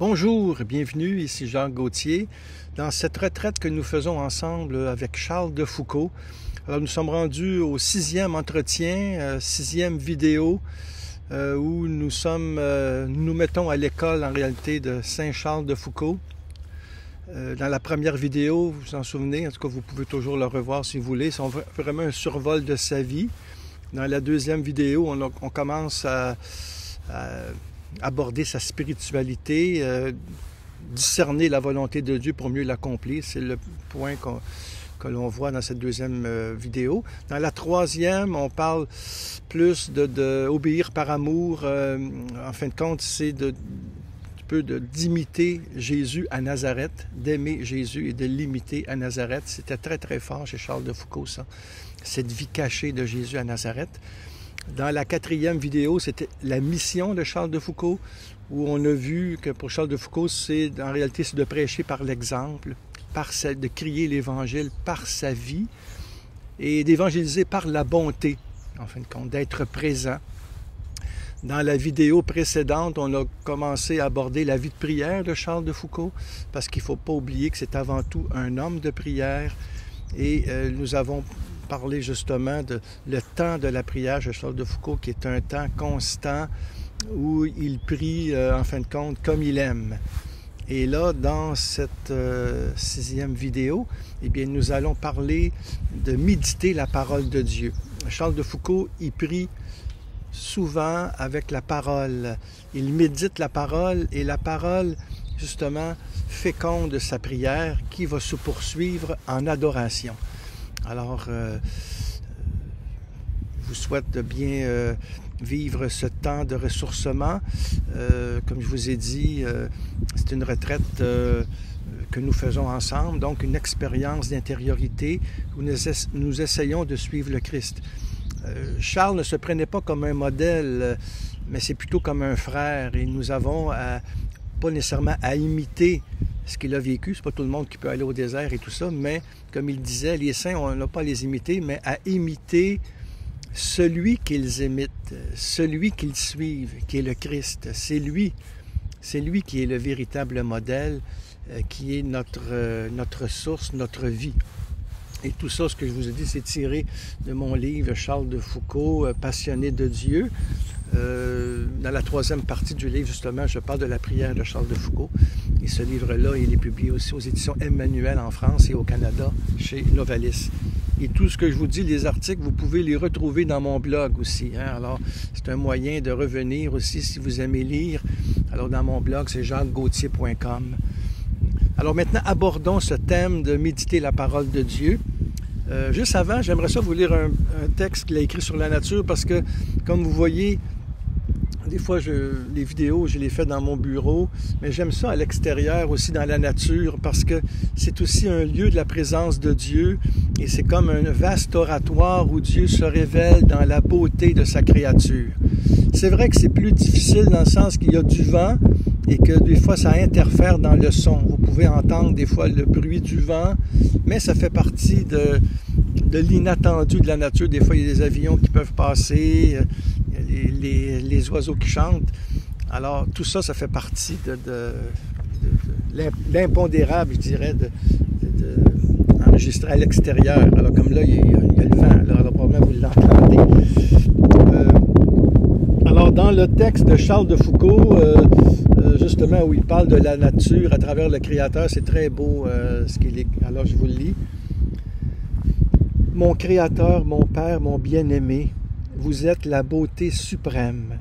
Bonjour, bienvenue, ici Jacques Gauthier, dans cette retraite que nous faisons ensemble avec Charles de Foucault. Alors nous sommes rendus au 6e entretien, 6e vidéo, où nous mettons à l'école en réalité de Saint-Charles de Foucault. Dans la première vidéo, vous vous en souvenez, en tout cas vous pouvez toujours le revoir si vous voulez, c'est vraiment un survol de sa vie. Dans la deuxième vidéo, on commence à aborder sa spiritualité, discerner la volonté de Dieu pour mieux l'accomplir. C'est le point que l'on voit dans cette deuxième vidéo. Dans la troisième, on parle plus d'obéir par amour. En fin de compte, c'est d'imiter Jésus à Nazareth, d'aimer Jésus et de l'imiter à Nazareth. C'était très, très fort chez Charles de Foucault, ça, cette vie cachée de Jésus à Nazareth. Dans la quatrième vidéo, c'était la mission de Charles de Foucault, où on a vu que pour Charles de Foucault, en réalité, c'est de prêcher par l'exemple, de crier l'Évangile par sa vie et d'évangéliser par la bonté, en fin de compte, d'être présent. Dans la vidéo précédente, on a commencé à aborder la vie de prière de Charles de Foucault, parce qu'il ne faut pas oublier que c'est avant tout un homme de prière, et nous avons parler justement de le temps de la prière de Charles de Foucault, qui est un temps constant où il prie, en fin de compte, comme il aime. Et là, dans cette sixième vidéo, eh bien, nous allons parler de méditer la parole de Dieu. Charles de Foucault, il prie souvent avec la parole. Il médite la parole, et la parole, justement, féconde sa prière qui va se poursuivre en adoration. Alors, je vous souhaite de bien vivre ce temps de ressourcement. Comme je vous ai dit, c'est une retraite que nous faisons ensemble, donc une expérience d'intériorité où nous essayons de suivre le Christ. Charles ne se prenait pas comme un modèle, mais c'est plutôt comme un frère, et nous avons pas nécessairement à imiter ce qu'il a vécu. C'est pas tout le monde qui peut aller au désert et tout ça, mais comme il disait, les saints, on n'a pas à les imiter, mais à imiter celui qu'ils imitent, celui qu'ils suivent, qui est le Christ. C'est lui qui est le véritable modèle, qui est notre source, notre vie. Et tout ça, ce que je vous ai dit, c'est tiré de mon livre Charles de Foucault, Passionné de Dieu. Dans la troisième partie du livre, justement, je parle de la prière de Charles de Foucault. Et ce livre-là, il est publié aussi aux éditions Emmanuel en France et au Canada, chez Novalis. Et tout ce que je vous dis, les articles, vous pouvez les retrouver dans mon blog aussi. Hein? Alors, c'est un moyen de revenir aussi si vous aimez lire. Alors, dans mon blog, c'est jacquesgauthier.com. Alors maintenant, abordons ce thème de méditer la parole de Dieu. Juste avant, j'aimerais ça vous lire un texte qu'il a écrit sur la nature, parce que, comme vous voyez, des fois, les vidéos, je les fais dans mon bureau, mais j'aime ça à l'extérieur aussi, dans la nature, parce que c'est aussi un lieu de la présence de Dieu, et c'est comme un vaste oratoire où Dieu se révèle dans la beauté de sa créature. C'est vrai que c'est plus difficile dans le sens qu'il y a du vent, et que des fois, ça interfère dans le son. Vous pouvez entendre des fois le bruit du vent, mais ça fait partie de l'inattendu de la nature. Des fois, il y a des avions qui peuvent passer, les oiseaux qui chantent. Alors, tout ça, ça fait partie de l'impondérable, je dirais, enregistrer à l'extérieur. Alors, comme là, il y a le vent, alors probablement vous l'entendez. Alors, dans le texte de Charles de Foucault, justement, où il parle de la nature à travers le Créateur, c'est très beau ce qu'il est. Alors, je vous le lis. « Mon Créateur, mon Père, mon bien-aimé, vous êtes la beauté suprême.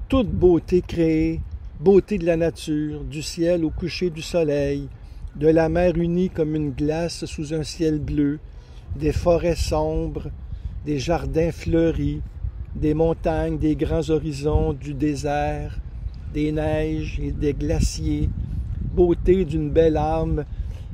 Toute beauté créée, beauté de la nature, du ciel au coucher du soleil, de la mer unie comme une glace sous un ciel bleu, des forêts sombres, des jardins fleuris, des montagnes, des grands horizons, du désert, des neiges et des glaciers, beauté d'une belle âme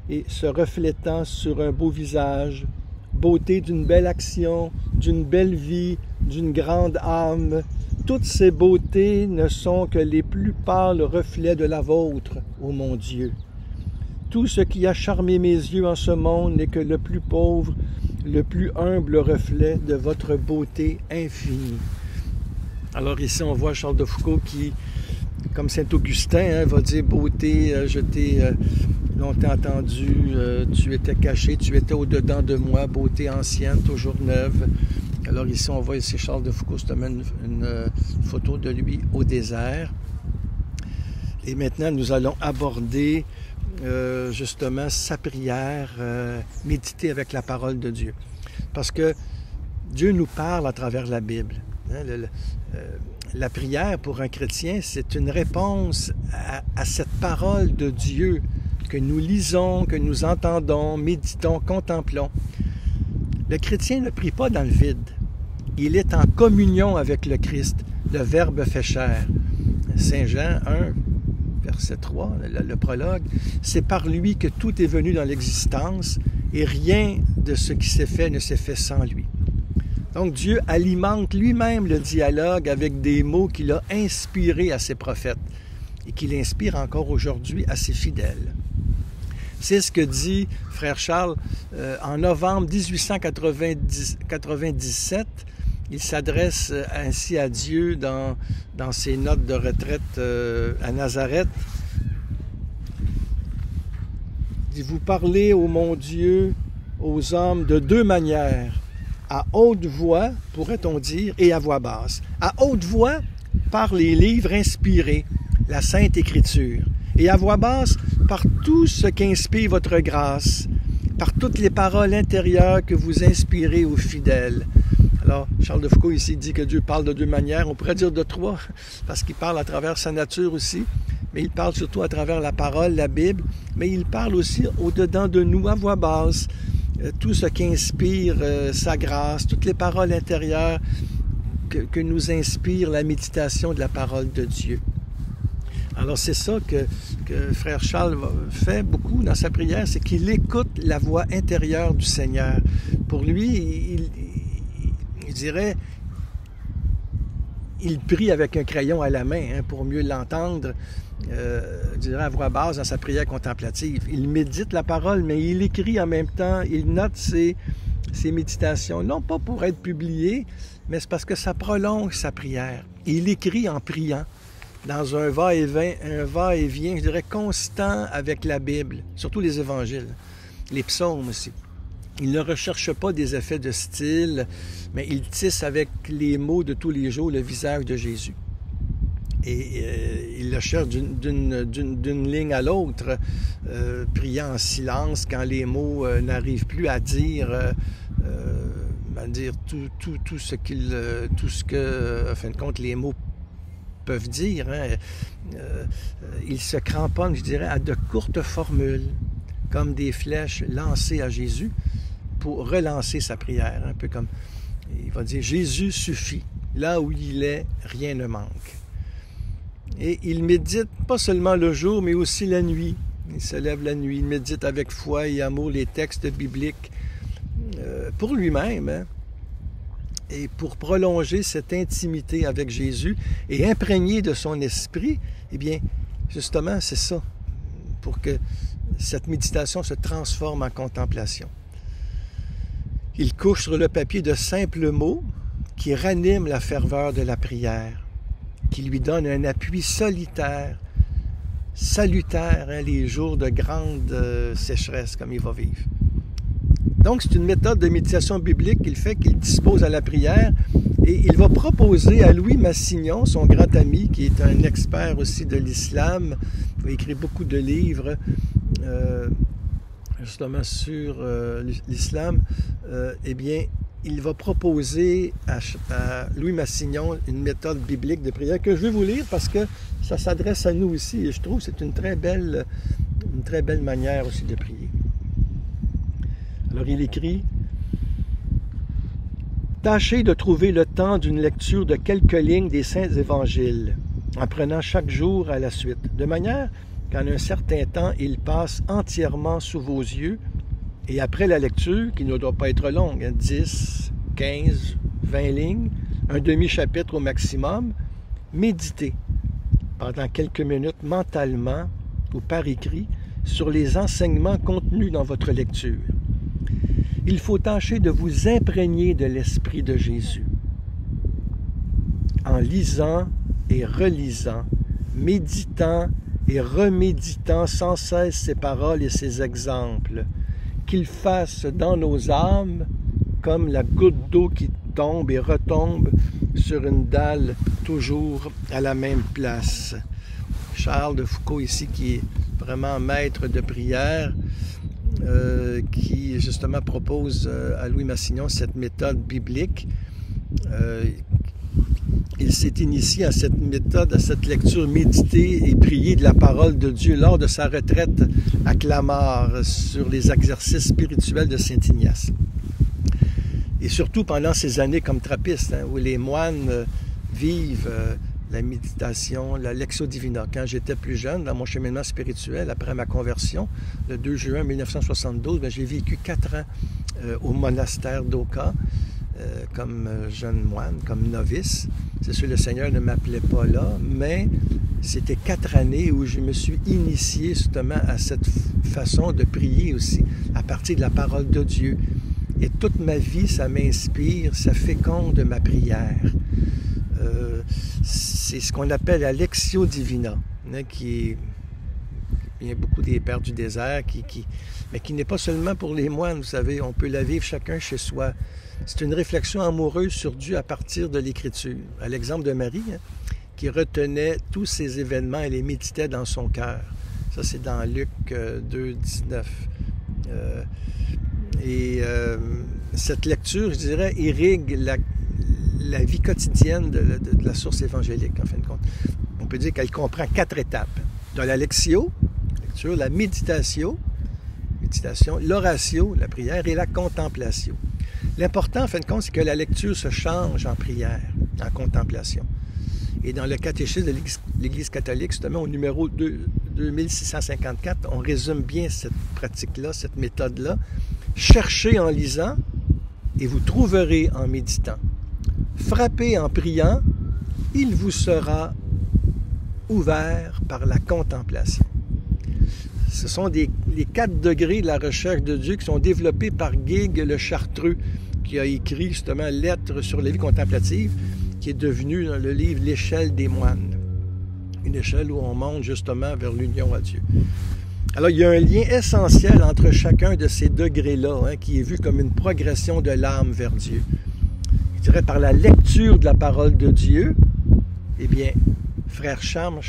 et se reflétant sur un beau visage, beauté d'une belle action, d'une belle vie, d'une grande âme. Toutes ces beautés ne sont que les plus pâles reflets de la vôtre, ô mon Dieu. Tout ce qui a charmé mes yeux en ce monde n'est que le plus pauvre, le plus humble reflet de votre beauté infinie. Alors ici, on voit Charles de Foucault qui comme Saint-Augustin, va dire, beauté, je t'ai longtemps entendu, tu étais caché, tu étais au-dedans de moi, beauté ancienne, toujours neuve. Alors ici, on voit ici Charles de Foucault se met une photo de lui au désert. Et maintenant, nous allons aborder justement sa prière, méditer avec la parole de Dieu. Parce que Dieu nous parle à travers la Bible. La prière pour un chrétien, c'est une réponse à cette parole de Dieu que nous lisons, que nous entendons, méditons, contemplons. Le chrétien ne prie pas dans le vide. Il est en communion avec le Christ, le Verbe fait chair. Saint Jean 1, verset 3, le prologue, c'est par lui que tout est venu dans l'existence et rien de ce qui s'est fait ne s'est fait sans lui. Donc Dieu alimente lui-même le dialogue avec des mots qu'il a inspirés à ses prophètes et qu'il inspire encore aujourd'hui à ses fidèles. C'est ce que dit Frère Charles en novembre 1897. Il s'adresse ainsi à Dieu dans ses notes de retraite à Nazareth. Il dit, vous parlez, ô mon Dieu, aux hommes de deux manières, à haute voix, pourrait-on dire, et à voix basse. À haute voix, par les livres inspirés, la Sainte Écriture, et à voix basse, par tout ce qu'inspire votre grâce, par toutes les paroles intérieures que vous inspirez aux fidèles. Alors, Charles de Foucault ici dit que Dieu parle de deux manières, on pourrait dire de trois, parce qu'il parle à travers sa nature aussi, mais il parle surtout à travers la parole, la Bible, mais il parle aussi au-dedans de nous, à voix basse, tout ce qui inspire sa grâce, toutes les paroles intérieures que nous inspire la méditation de la parole de Dieu. Alors c'est ça que Frère Charles fait beaucoup dans sa prière, c'est qu'il écoute la voix intérieure du Seigneur. Pour lui, il dirait, il prie avec un crayon à la main pour mieux l'entendre, je dirais à voix basse dans sa prière contemplative. Il médite la parole, mais il écrit en même temps, il note ses méditations, non pas pour être publié, mais c'est parce que ça prolonge sa prière. Il écrit en priant, dans un va-et-vient, je dirais, constant avec la Bible, surtout les évangiles, les psaumes aussi. Il ne recherche pas des effets de style, mais il tisse avec les mots de tous les jours le visage de Jésus. Et il le cherche d'une ligne à l'autre, priant en silence quand les mots n'arrivent plus à dire, tout ce que, en fin de compte, les mots peuvent dire. Il se cramponne, je dirais, à de courtes formules, comme des flèches lancées à Jésus pour relancer sa prière. Un peu comme, il va dire, Jésus suffit. Là où il est, rien ne manque. Et il médite pas seulement le jour, mais aussi la nuit. Il se lève la nuit, il médite avec foi et amour les textes bibliques pour lui-même, et pour prolonger cette intimité avec Jésus et imprégné de son esprit, eh bien, justement, c'est ça, pour que cette méditation se transforme en contemplation. Il couche sur le papier de simples mots qui raniment la ferveur de la prière, qui lui donne un appui salutaire, les jours de grande sécheresse comme il va vivre. Donc, c'est une méthode de méditation biblique qu'il fait, qu'il dispose à la prière, et il va proposer à Louis Massignon, son grand ami, qui est un expert aussi de l'islam, il a écrit beaucoup de livres justement sur l'islam, eh bien, il va proposer à Louis Massignon une méthode biblique de prière que je vais vous lire parce que ça s'adresse à nous aussi et je trouve que c'est une très belle manière aussi de prier. Alors il écrit « Tâchez de trouver le temps d'une lecture de quelques lignes des Saints Évangiles, en prenant chaque jour à la suite, de manière qu'en un certain temps, il passe entièrement sous vos yeux. Et après la lecture, qui ne doit pas être longue, 10, 15, 20 lignes, un demi-chapitre au maximum, méditez pendant quelques minutes mentalement ou par écrit sur les enseignements contenus dans votre lecture. Il faut tâcher de vous imprégner de l'Esprit de Jésus en lisant et relisant méditant et reméditant sans cesse ses paroles et ses exemples, qu'il fasse dans nos âmes comme la goutte d'eau qui tombe et retombe sur une dalle, toujours à la même place. Charles de Foucault ici, qui est vraiment maître de prière, qui justement propose à Louis Massignon cette méthode biblique. Il s'est initié à cette méthode, à cette lecture méditée et priée de la parole de Dieu lors de sa retraite à Clamart sur les exercices spirituels de Saint Ignace. Et surtout pendant ces années comme trappiste, où les moines vivent la méditation, la Lectio Divina. Quand j'étais plus jeune, dans mon cheminement spirituel, après ma conversion, le 2 juin 1972, j'ai vécu 4 ans au monastère d'Oka, comme jeune moine, comme novice. C'est sûr, le Seigneur ne m'appelait pas là, mais c'était 4 années où je me suis initié justement à cette façon de prier aussi, à partir de la parole de Dieu. Et toute ma vie, ça m'inspire, ça féconde ma prière. C'est ce qu'on appelle la Lectio Divina, qui vient beaucoup des pères du désert, mais qui n'est pas seulement pour les moines, vous savez, on peut la vivre chacun chez soi. C'est une réflexion amoureuse sur Dieu à partir de l'Écriture. À l'exemple de Marie, qui retenait tous ces événements et les méditait dans son cœur. Ça, c'est dans Luc 2, 19. Cette lecture, je dirais, irrigue la vie quotidienne de la source évangélique, en fin de compte. On peut dire qu'elle comprend 4 étapes. Dans la lectio, la méditation, l'oratio, la prière, et la contemplation. L'important, en fin de compte, c'est que la lecture se change en prière, en contemplation. Et dans le catéchisme de l'Église catholique, justement, au numéro 2654, on résume bien cette pratique-là, cette méthode-là. Cherchez en lisant et vous trouverez en méditant. Frappez en priant, il vous sera ouvert par la contemplation. Ce sont les 4 degrés de la recherche de Dieu qui sont développés par Guigues le Chartreux, qui a écrit justement Lettres sur la vie contemplative, qui est devenu dans le livre L'échelle des moines. Une échelle où on monte justement vers l'union à Dieu. Alors, il y a un lien essentiel entre chacun de ces degrés-là, qui est vu comme une progression de l'âme vers Dieu. Je dirais par la lecture de la parole de Dieu, eh bien, Frère Charles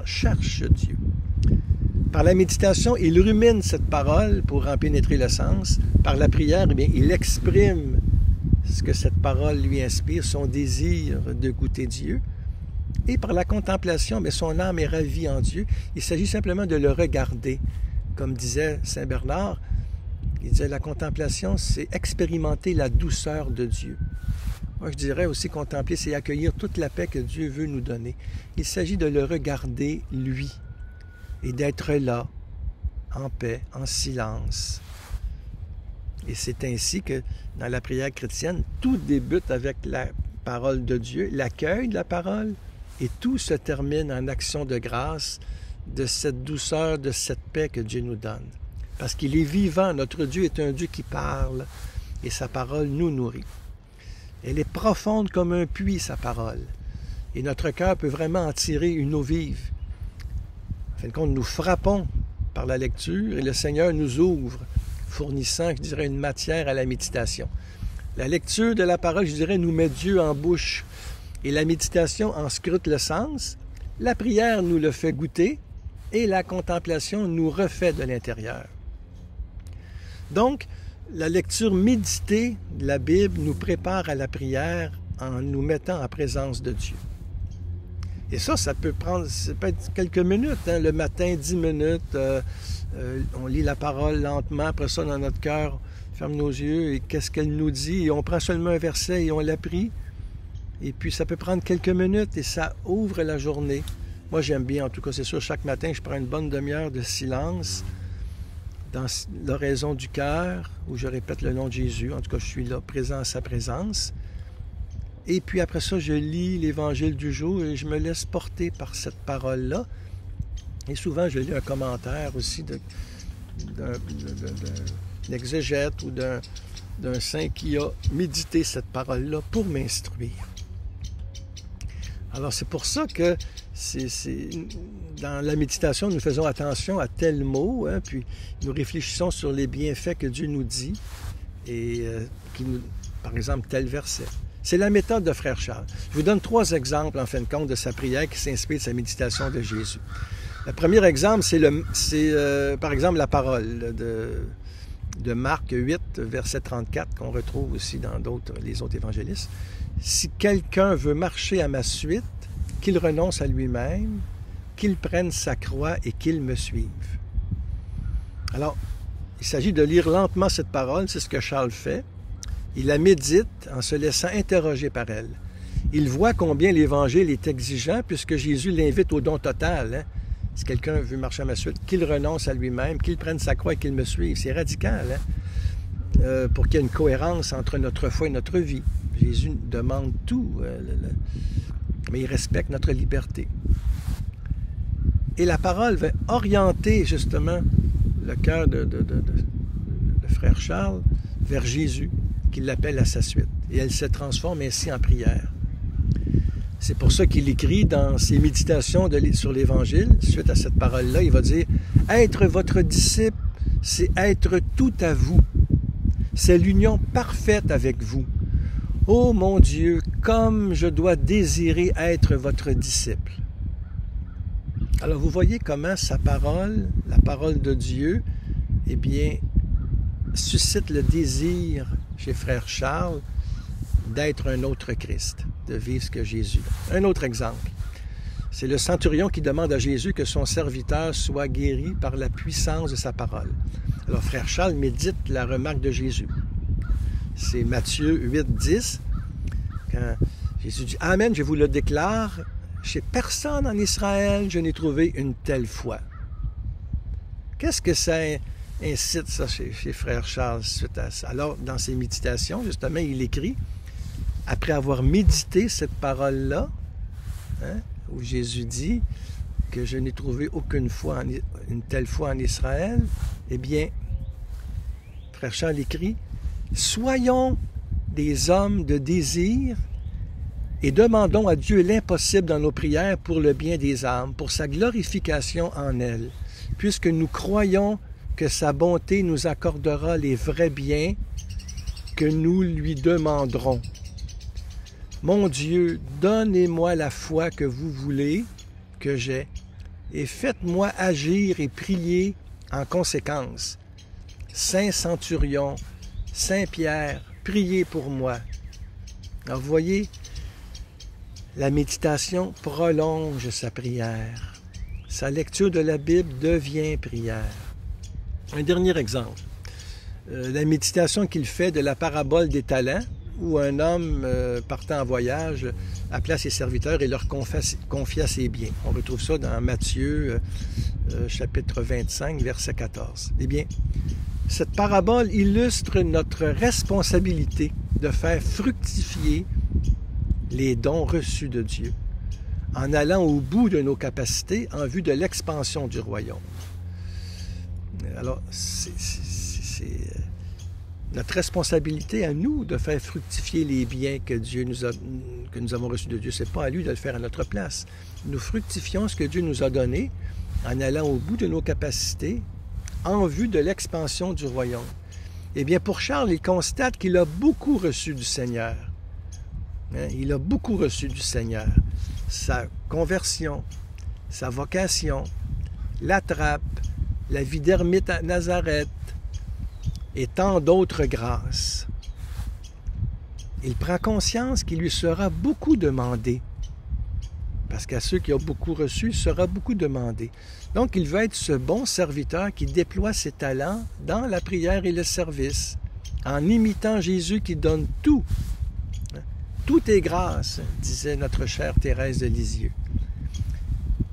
cherche Dieu. Par la méditation, il rumine cette parole pour en pénétrer le sens. Par la prière, eh bien, il exprime ce que cette parole lui inspire, son désir de goûter Dieu. Et par la contemplation, mais son âme est ravie en Dieu. Il s'agit simplement de le regarder. Comme disait Saint Bernard, il disait la contemplation, c'est expérimenter la douceur de Dieu. Moi, je dirais aussi contempler, c'est accueillir toute la paix que Dieu veut nous donner. Il s'agit de le regarder, lui, et d'être là, en paix, en silence. Et c'est ainsi que, dans la prière chrétienne, tout débute avec la parole de Dieu, l'accueil de la parole, et tout se termine en action de grâce de cette douceur, de cette paix que Dieu nous donne. Parce qu'il est vivant, notre Dieu est un Dieu qui parle, et sa parole nous nourrit. Elle est profonde comme un puits, sa parole. Et notre cœur peut vraiment en tirer une eau vive. En fin de compte, nous frappons par la lecture et le Seigneur nous ouvre, fournissant, je dirais, une matière à la méditation. La lecture de la parole, je dirais, nous met Dieu en bouche. Et la méditation en scrute le sens. La prière nous le fait goûter. Et la contemplation nous refait de l'intérieur. Donc, la lecture méditée de la Bible nous prépare à la prière en nous mettant en présence de Dieu. Et ça peut être quelques minutes, le matin, 10 minutes, on lit la parole lentement, après ça, dans notre cœur, on ferme nos yeux, et qu'est-ce qu'elle nous dit? Et on prend seulement un verset et on l'a pris. Et puis, ça peut prendre quelques minutes et ça ouvre la journée. Moi, j'aime bien, en tout cas, c'est sûr, chaque matin, je prends une bonne demi-heure de silence dans l'oraison du cœur, où je répète le nom de Jésus. En tout cas, je suis là, présent à sa présence. Et puis après ça, je lis l'Évangile du jour et je me laisse porter par cette parole-là. Et souvent, je lis un commentaire aussi d'un exégète ou d'un saint qui a médité cette parole-là pour m'instruire. Alors, c'est pour ça que dans la méditation, nous faisons attention à tel mot, hein, puis nous réfléchissons sur les bienfaits que Dieu nous dit, et par exemple, tel verset. C'est la méthode de Frère Charles. Je vous donne 3 exemples, en fin de compte, de sa prière qui s'inspire de sa méditation de Jésus. Le premier exemple, c'est par exemple, la parole de Marc 8, verset 34, qu'on retrouve aussi dans les autres évangélistes. « Si quelqu'un veut marcher à ma suite, qu'il renonce à lui-même, qu'il prenne sa croix et qu'il me suive. » Alors, il s'agit de lire lentement cette parole, c'est ce que Charles fait. Il la médite en se laissant interroger par elle. Il voit combien l'Évangile est exigeant puisque Jésus l'invite au don total. Hein? Si quelqu'un veut marcher à ma suite, qu'il renonce à lui-même, qu'il prenne sa croix et qu'il me suive. C'est radical, hein? Pour qu'il y ait une cohérence entre notre foi et notre vie. Jésus demande tout, mais il respecte notre liberté. Et la parole va orienter justement le cœur de Frère Charles vers Jésus, qui l'appelle à sa suite. Et elle se transforme ainsi en prière. C'est pour ça qu'il écrit dans ses méditations sur l'Évangile, suite à cette parole-là, il va dire « Être votre disciple, c'est être tout à vous. C'est l'union parfaite avec vous. Oh mon Dieu, comme je dois désirer être votre disciple. » Alors vous voyez comment sa parole, la parole de Dieu, eh bien, suscite le désir chez Frère Charles d'être un autre Christ, de vivre ce que Jésus a. Un autre exemple, c'est le centurion qui demande à Jésus que son serviteur soit guéri par la puissance de sa parole. Alors Frère Charles médite la remarque de Jésus. C'est Matthieu 8, 10, quand Jésus dit « Amen, je vous le déclare, chez personne en Israël, je n'ai trouvé une telle foi. » Qu'est-ce que ça incite, ça, chez Frère Charles, suite à ça? Alors, dans ses méditations, justement, il écrit, après avoir médité cette parole-là, hein, où Jésus dit que je n'ai trouvé aucune foi, une telle foi en Israël, eh bien, Frère Charles écrit, « Soyons des hommes de désir et demandons à Dieu l'impossible dans nos prières pour le bien des âmes, pour sa glorification en elles, puisque nous croyons que sa bonté nous accordera les vrais biens que nous lui demanderons. Mon Dieu, donnez-moi la foi que vous voulez que j'ai, et faites-moi agir et prier en conséquence. Saint Centurion, Saint Pierre, priez pour moi. » Alors, vous voyez, la méditation prolonge sa prière. Sa lecture de la Bible devient prière. Un dernier exemple. La méditation qu'il fait de la parabole des talents, où un homme partant en voyage appela ses serviteurs et leur confia ses biens. On retrouve ça dans Matthieu, chapitre 25, verset 14. Eh bien, cette parabole illustre notre responsabilité de faire fructifier les dons reçus de Dieu, en allant au bout de nos capacités en vue de l'expansion du royaume. Alors, c'est notre responsabilité à nous de faire fructifier les biens que nous avons reçus de Dieu. Ce n'est pas à lui de le faire à notre place. Nous fructifions ce que Dieu nous a donné en allant au bout de nos capacités en vue de l'expansion du royaume. Eh bien, pour Charles, il constate qu'il a beaucoup reçu du Seigneur. Hein? Il a beaucoup reçu du Seigneur. Sa conversion, sa vocation, la trappe, la vie d'ermite à Nazareth et tant d'autres grâces. Il prend conscience qu'il lui sera beaucoup demandé. Parce qu'à ceux qui ont beaucoup reçu, il sera beaucoup demandé. Donc, il veut être ce bon serviteur qui déploie ses talents dans la prière et le service, en imitant Jésus qui donne tout. Tout est grâce, disait notre chère Thérèse de Lisieux.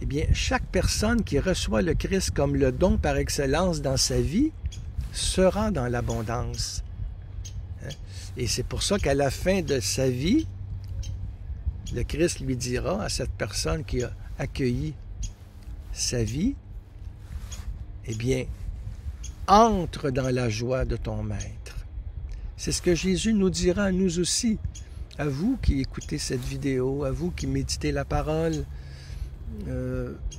Eh bien, chaque personne qui reçoit le Christ comme le don par excellence dans sa vie sera dans l'abondance. Et c'est pour ça qu'à la fin de sa vie, le Christ lui dira à cette personne qui a accueilli sa vie, eh bien, entre dans la joie de ton maître. C'est ce que Jésus nous dira à nous aussi. à vous qui écoutez cette vidéo, à vous qui méditez la parole,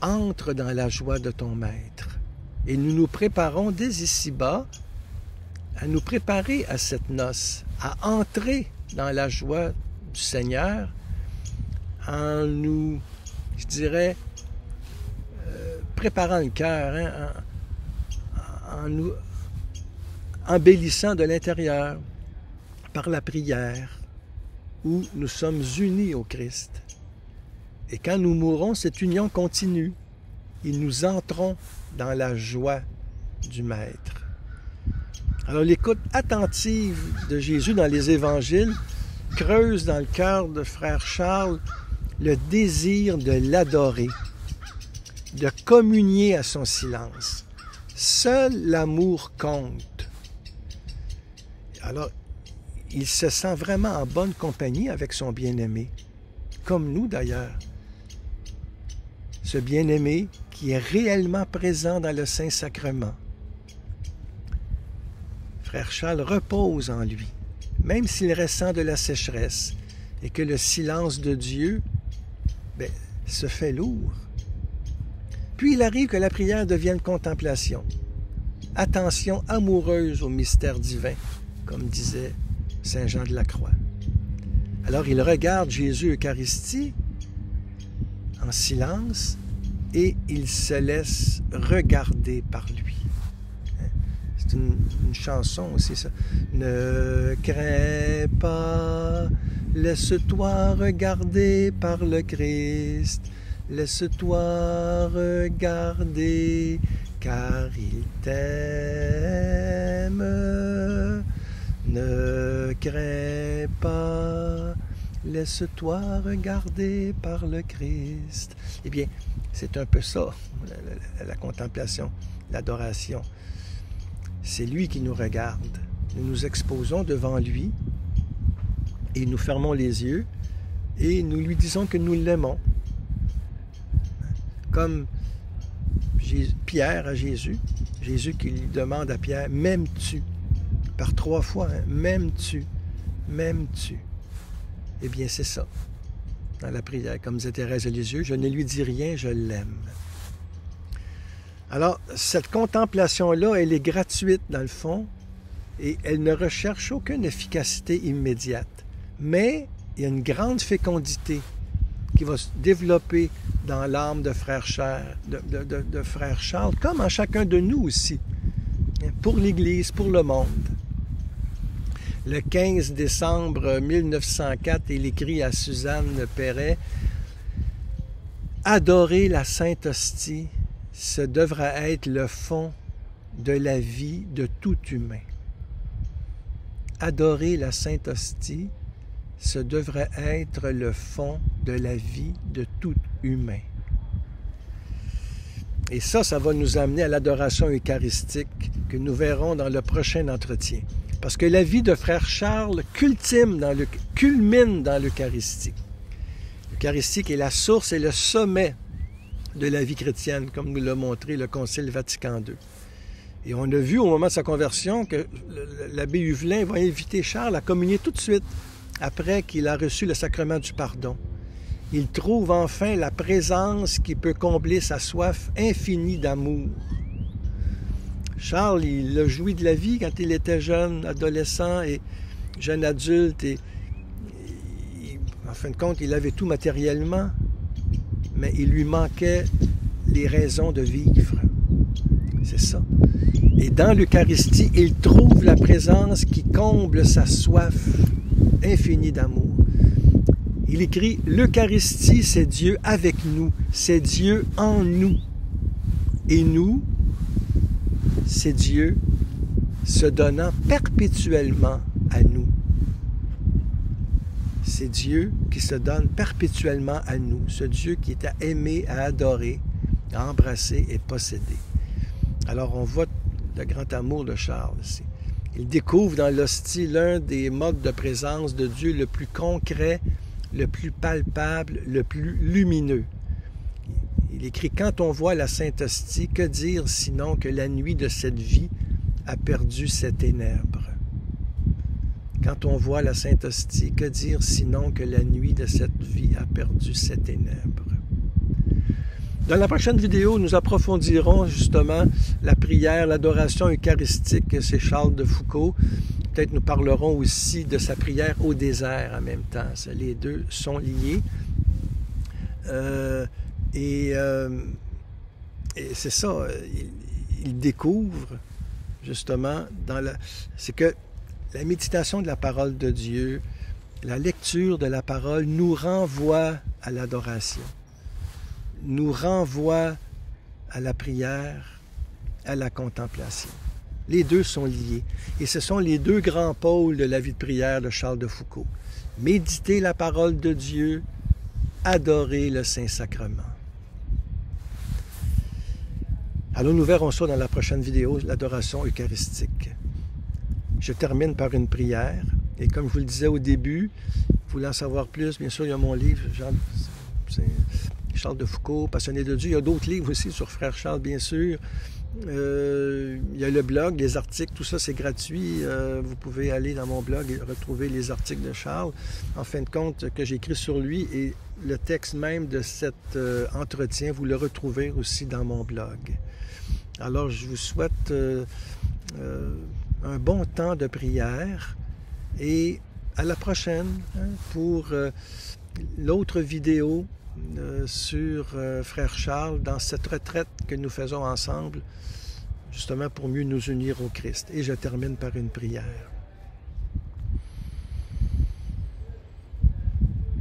entre dans la joie de ton Maître. Et nous nous préparons dès ici-bas à nous préparer à cette noce, à entrer dans la joie du Seigneur en nous, je dirais, préparant le cœur, hein, en nous embellissant de l'intérieur par la prière, où nous sommes unis au Christ. Et quand nous mourrons, cette union continue et nous entrons dans la joie du Maître. Alors l'écoute attentive de Jésus dans les évangiles creuse dans le cœur de frère Charles le désir de l'adorer, de communier à son silence. Seul l'amour compte. Alors, il se sent vraiment en bonne compagnie avec son bien-aimé, comme nous d'ailleurs. Ce bien-aimé qui est réellement présent dans le Saint-Sacrement. Frère Charles repose en lui, même s'il ressent de la sécheresse et que le silence de Dieu se fait lourd. Puis il arrive que la prière devienne contemplation, attention amoureuse au mystère divin, comme disait Saint Jean de la Croix. Alors il regarde Jésus Eucharistie en silence et il se laisse regarder par lui. C'est une chanson aussi, ça. Ne crains pas, laisse-toi regarder par le Christ. Laisse-toi regarder, car il t'aime. Ne crains pas, laisse-toi regarder par le Christ. Eh bien, c'est un peu ça, la contemplation, l'adoration. C'est lui qui nous regarde. Nous nous exposons devant lui et nous fermons les yeux et nous lui disons que nous l'aimons. Comme Pierre à Jésus, Jésus qui lui demande à Pierre, « M'aimes-tu » par 3 fois, hein? « M'aimes-tu » ? « M'aimes-tu » ? Eh bien, c'est ça, dans la prière. Comme disait Thérèse de Lisieux, « Je ne lui dis rien, je l'aime ». Alors, cette contemplation-là, elle est gratuite dans le fond et elle ne recherche aucune efficacité immédiate. Mais il y a une grande fécondité qui va se développer dans l'âme de frère Charles, de frère Charles, comme en chacun de nous aussi, pour l'Église, pour le monde. Le 15 décembre 1904, il écrit à Suzanne Perret « Adorer la Sainte Hostie, ce devra être le fond de la vie de tout humain. Adorer la Sainte Hostie, ce devrait être le fond de la vie de tout humain. » Et ça va nous amener à l'adoration eucharistique que nous verrons dans le prochain entretien. Parce que la vie de frère Charles culmine dans l'Eucharistie. L'Eucharistie qui est la source et le sommet de la vie chrétienne, comme nous l'a montré le Concile Vatican II. Et on a vu au moment de sa conversion que l'abbé Huvelin va inviter Charles à communier tout de suite après qu'il a reçu le sacrement du pardon. Il trouve enfin la présence qui peut combler sa soif infinie d'amour. Charles, il a joui de la vie quand il était jeune, adolescent et jeune adulte. Et en fin de compte, il avait tout matériellement, mais il lui manquait les raisons de vivre. C'est ça. Et dans l'Eucharistie, il trouve la présence qui comble sa soif infinie d'amour. Il écrit « L'Eucharistie, c'est Dieu avec nous, c'est Dieu en nous. Et nous, c'est Dieu se donnant perpétuellement à nous. » C'est Dieu qui se donne perpétuellement à nous, ce Dieu qui est à aimer, à adorer, à embrasser et posséder. Alors on voit le grand amour de Charles ici. Il découvre dans l'hostie l'un des modes de présence de Dieu le plus concret, le plus palpable, le plus lumineux. Il écrit « Quand on voit la Sainte Hostie, que dire sinon que la nuit de cette vie a perdu ses ténèbres? » Quand on voit la Sainte Hostie, que dire sinon que la nuit de cette vie a perdu ses ténèbres? Dans la prochaine vidéo, nous approfondirons justement la prière, l'adoration eucharistique. C'est Charles de Foucauld. Peut-être nous parlerons aussi de sa prière au désert en même temps. Les deux sont liés. Et c'est ça, il découvre justement c'est que la méditation de la parole de Dieu, la lecture de la parole nous renvoie à l'adoration, nous renvoie à la prière, à la contemplation. Les deux sont liés. Et ce sont les deux grands pôles de la vie de prière de Charles de Foucauld. Méditer la parole de Dieu, adorer le Saint-Sacrement. Alors nous verrons ça dans la prochaine vidéo, l'adoration eucharistique. Je termine par une prière. Et comme je vous le disais au début, vous voulez en savoir plus, bien sûr, il y a mon livre, Charles de Foucauld, Passionné de Dieu. Il y a d'autres livres aussi sur Frère Charles, bien sûr. Il y a le blog, les articles, tout ça c'est gratuit. Vous pouvez aller dans mon blog et retrouver les articles de Charles, en fin de compte, que j'ai écrit sur lui. Et le texte même de cet entretien, vous le retrouvez aussi dans mon blog. Alors, je vous souhaite un bon temps de prière et à la prochaine pour l'autre vidéo sur Frère Charles dans cette retraite que nous faisons ensemble, justement pour mieux nous unir au Christ. Et je termine par une prière.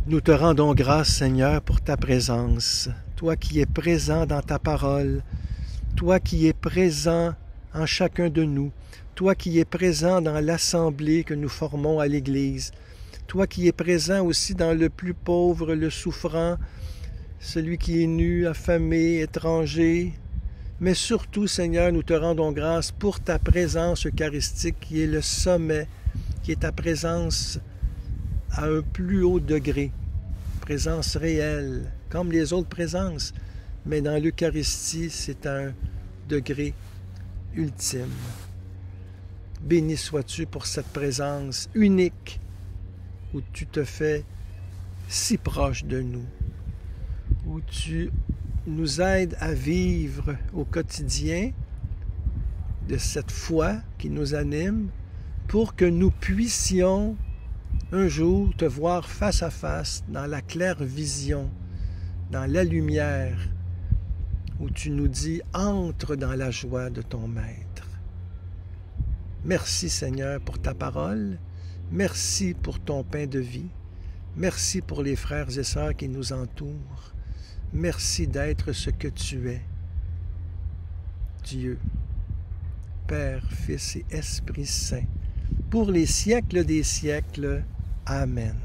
Nous te rendons grâce, Seigneur, pour ta présence, toi qui es présent dans ta parole, toi qui es présent en chacun de nous, toi qui es présent dans l'assemblée que nous formons à l'Église, toi qui es présent aussi dans le plus pauvre, le souffrant, celui qui est nu, affamé, étranger. Mais surtout, Seigneur, nous te rendons grâce pour ta présence eucharistique qui est le sommet, qui est ta présence à un plus haut degré, présence réelle, comme les autres présences. Mais dans l'Eucharistie, c'est un degré ultime. Béni sois-tu pour cette présence unique où tu te fais si proche de nous, où tu nous aides à vivre au quotidien de cette foi qui nous anime pour que nous puissions un jour te voir face à face dans la claire vision, dans la lumière, où tu nous dis « Entre dans la joie de ton Maître ». Merci Seigneur pour ta parole, merci pour ton pain de vie, merci pour les frères et sœurs qui nous entourent, merci d'être ce que tu es, Dieu, Père, Fils et Esprit Saint, pour les siècles des siècles. Amen.